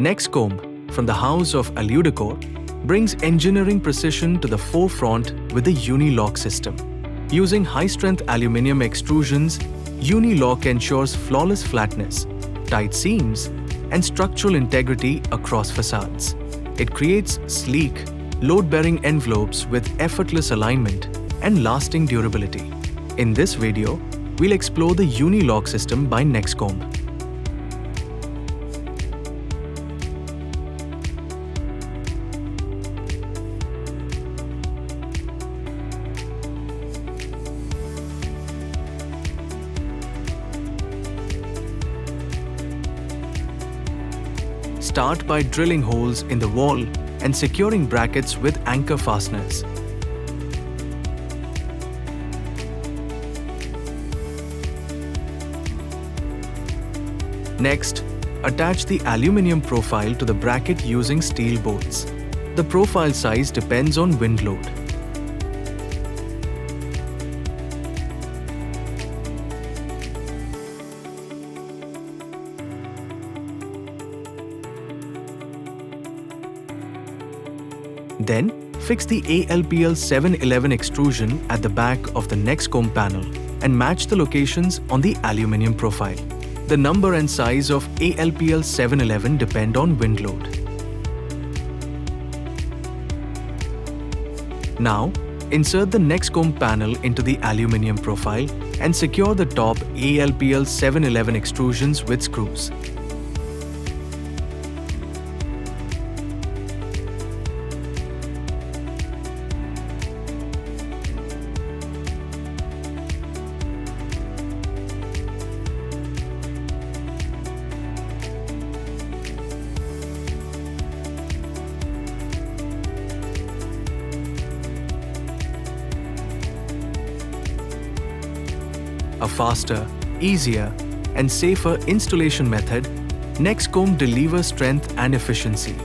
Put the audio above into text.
Nexcomb, from the house of Aludecor, brings engineering precision to the forefront with the Uni Lock system. Using high-strength aluminium extrusions, Uni Lock ensures flawless flatness, tight seams, and structural integrity across facades. It creates sleek, load-bearing envelopes with effortless alignment and lasting durability. In this video, we'll explore the Uni Lock system by Nexcomb. Start by drilling holes in the wall and securing brackets with anchor fasteners. Next, attach the aluminium profile to the bracket using steel bolts. The profile size depends on wind load. Then, fix the ALPL 711 extrusion at the back of the Nexcomb panel and match the locations on the aluminium profile. The number and size of ALPL 711 depend on wind load. Now, insert the Nexcomb panel into the aluminium profile and secure the top ALPL 711 extrusions with screws. A faster, easier, and safer installation method, Nexcomb delivers strength and efficiency.